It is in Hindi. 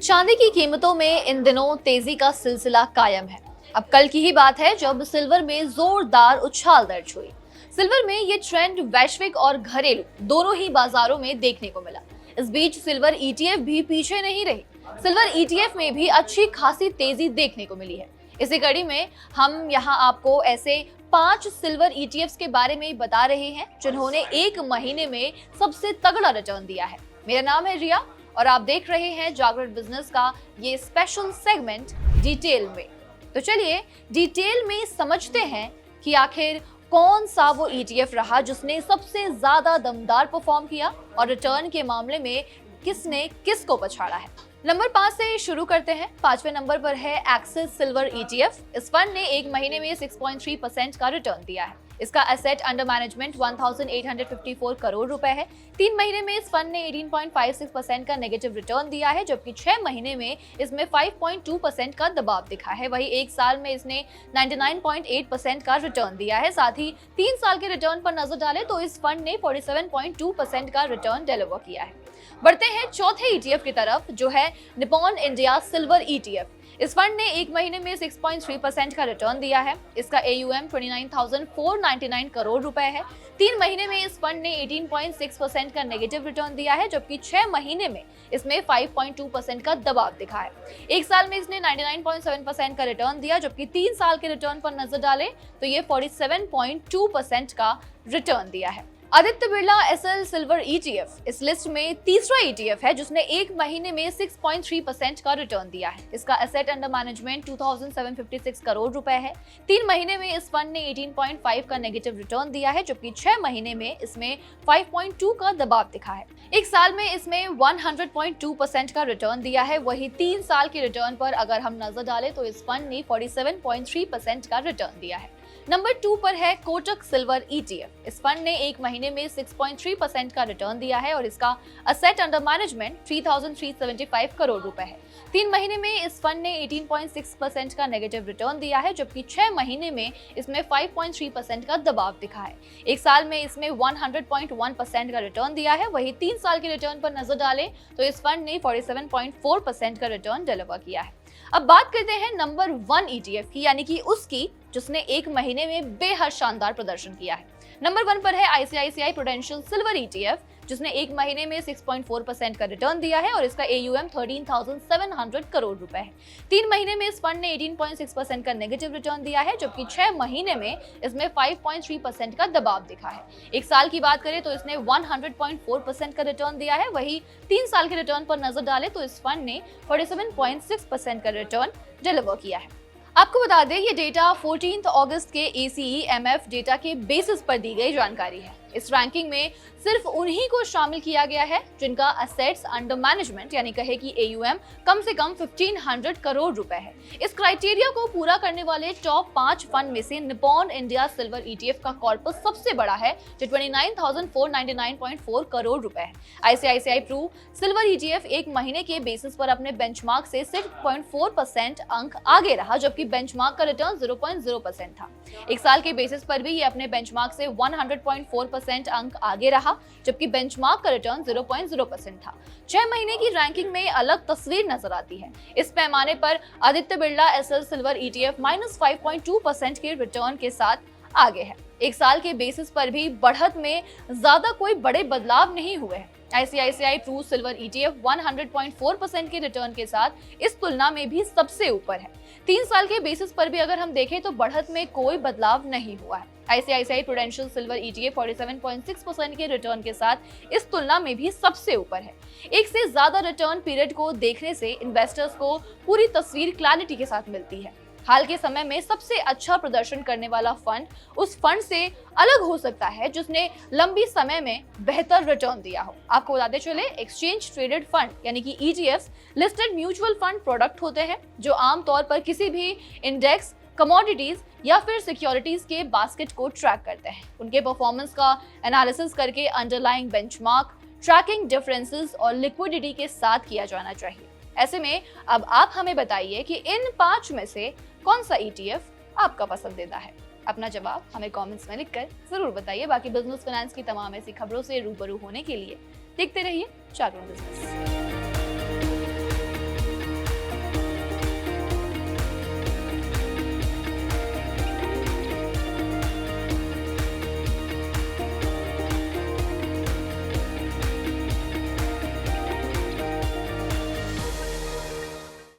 चांदी की कीमतों में इन दिनों तेजी का सिलसिला कायम है। अब कल की ही बात है जब सिल्वर में जोरदार उछाल दर्ज हुई। सिल्वर में ये ट्रेंड वैश्विक और घरेलू दोनों ही बाजारों में देखने को मिला। इस बीच सिल्वर ईटीएफ भी पीछे नहीं रही। सिल्वर ईटीएफ में भी अच्छी खासी तेजी देखने को मिली है। इसी कड़ी में हम यहाँ आपको ऐसे 5 सिल्वर ईटीएफ्स के बारे में बता रहे हैं जिन्होंने एक महीने में सबसे तगड़ा रिटर्न दिया है। मेरा नाम है रिया और आप देख रहे हैं जागरण बिजनेस का ये स्पेशल सेगमेंट डिटेल में। तो चलिए डिटेल में समझते हैं कि आखिर कौन सा वो ईटीएफ रहा जिसने सबसे ज्यादा दमदार परफॉर्म किया और रिटर्न के मामले में किसने किसको पछाड़ा है। नंबर 5 से शुरू करते हैं। 5वें नंबर पर है एक्सिस सिल्वर ईटीएफ। इस फंड ने एक महीने में 6.3% का रिटर्न दिया है। इसका एसेट अंडर मैनेजमेंट 1854 करोड़ रुपए है। 3 महीने में इस फंड ने 18.56% का नेगेटिव रिटर्न दिया है, जबकि 6 महीने में इसमें 5.2% का दबाव दिखा है। वहीं एक साल में इसने 99.8% का रिटर्न दिया है। साथ ही 3 साल के रिटर्न पर नजर डालें तो इस फंड ने 47.2% का रिटर्न डिलीवर किया है। बढ़ते हैं चौथे ईटीएफ की तरफ जो है निप्पॉन इंडिया सिल्वर ईटीएफ। इस फंड ने एक महीने में 6.3% का रिटर्न दिया है। इसका AUM 29,499 करोड़ रुपए है। 3 महीने में इस फंड ने 18.6% का नेगेटिव रिटर्न दिया है, जबकि 6 महीने में इसमें 5.2% का दबाव दिखा है। एक साल में इसने 99.7% का रिटर्न दिया, जबकि 3 साल के रिटर्न पर नजर डालें तो ये 47.2% का रिटर्न दिया है। Aditya Birla SL silver ETF इस लिस्ट में तीसरा ईटीएफ है जिसने एक महीने में 6.3% का रिटर्न दिया है। इसका एसेट अंडर मैनेजमेंट 2756 करोड़ रुपए है। 3 महीने में इस फंड ने 18.5 का नेगेटिव रिटर्न दिया है, जबकि 6 महीने में इसमें 5.2 का दबाव दिखा है। एक साल में इसमें 100.2% का रिटर्न दिया है। वही 3 साल के रिटर्न पर अगर हम नजर डालें तो इस फंड ने 47.3% का रिटर्न दिया है। नंबर 2 पर है कोटक सिल्वर ईटीएफ। इस फंड ने एक महीने में 6.3% का रिटर्न दिया है और इसका असेट अंडर मैनेजमेंट 3,375 करोड़ रुपए है। 3 महीने में इस फंड ने 18.6% का नेगेटिव रिटर्न दिया है, जबकि 6 महीने में इसमें 5.3% का दबाव दिखा है। एक साल में इसमें 100.1% का रिटर्न दिया है। वही 3 साल के रिटर्न पर नजर डालें तो इस फंड ने 47.4% का रिटर्न डिलीवर किया है। अब बात करते हैं नंबर 1 ईटीएफ की, यानी कि उसकी जिसने एक महीने में बेहद शानदार प्रदर्शन किया है। नंबर 1 पर है आईसीआईसीआई प्रूडेंशियल सिल्वर ईटीएफ जिसने एक महीने में 6.4% का रिटर्न दिया है और इसका AUM 13,700 करोड़ रुपए है। 3 महीने में इस फंड ने 18.6% का नेगेटिव रिटर्न दिया है, जबकि 6 महीने में इसमें 5.3% का दबाव दिखा है। एक साल की बात करें तो इसने 100.4% का रिटर्न दिया है। वही 3 साल के रिटर्न पर नजर डालें तो इस फंड ने 47.6% का रिटर्न डिलीवर किया है। आपको बता दें ये डेटा 14 अगस्त के ACEMF डेटा के बेसिस पर दी गई जानकारी है। इस रैंकिंग में सिर्फ उन्हीं को शामिल किया गया है जिनका असेट्स अंडर मैनेजमेंट यानी कहे कि AUM कम से कम 1500 करोड़ रुपए है। इस क्राइटेरिया को पूरा करने वाले टॉप 5 फंड में से निप्पॉन इंडिया सिल्वर ईटीएफ का कॉर्पस सबसे बड़ा है जो 29,499.4 करोड़ रुपए है। आईसीआईसीआई प्रू सिल्वर ईटीएफ एक महीने के बेसिस पर अपने बेंचमार्क से 6.4% अंक आगे रहा, जबकि बेंचमार्क का रिटर्न 0.0% था। एक साल के बेसिस पर भी ये अपने बेंचमार्क से 100.4% अंक आगे रहा, जबकि बेंचमार्क का रिटर्न 0.0% था। 6 महीने की रैंकिंग में अलग तस्वीर नजर आती है। इस पैमाने पर Aditya Birla SL silver ETF -5.2% के रिटर्न के साथ आगे है। एक साल के बेसिस पर भी बढ़त में ज्यादा कोई बड़े बदलाव नहीं हुए हैं। आईसीआईसीआई प्रू सिल्वर ईटीएफ 100.4% के रिटर्न के साथ इस तुलना में भी सबसे ऊपर है। 3 साल के बेसिस पर भी अगर हम देखें तो बढ़त में कोई बदलाव नहीं हुआ है। आईसीआईसीआई प्रूडेंशियल सिल्वर ईटीएफ 47.6% के रिटर्न के साथ इस तुलना में भी सबसे ऊपर है। एक से ज्यादा रिटर्न पीरियड को देखने से इन्वेस्टर्स को पूरी तस्वीर क्लैरिटी के साथ मिलती है। हाल के समय में सबसे अच्छा प्रदर्शन करने वाला फंड उस फंड से अलग हो सकता है जिसने लंबी समय में बेहतर रिटर्न दिया हो। आपको बताते चले एक्सचेंज ट्रेडेड फंड यानी कि ETFs listed mutual fund product होते हैं जो आमतौर पर किसी भी इंडेक्स, कमोडिटीज या फिर सिक्योरिटीज के बास्केट को ट्रैक करते हैं। उनके परफॉर्मेंस का एनालिसिस करके अंडरलाइंग बेंचमार्क, ट्रैकिंग डिफरेंसेस और लिक्विडिटी के साथ किया जाना चाहिए। ऐसे में अब आप हमें बताइए कि इन 5 में से कौन सा ETF आपका पसंदीदा है। अपना जवाब हमें कमेंट्स में लिखकर जरूर बताइए। बाकी बिजनेस फाइनेंस की तमाम ऐसी खबरों से रूबरू होने के लिए देखते रहिए जागरण बिजनेस।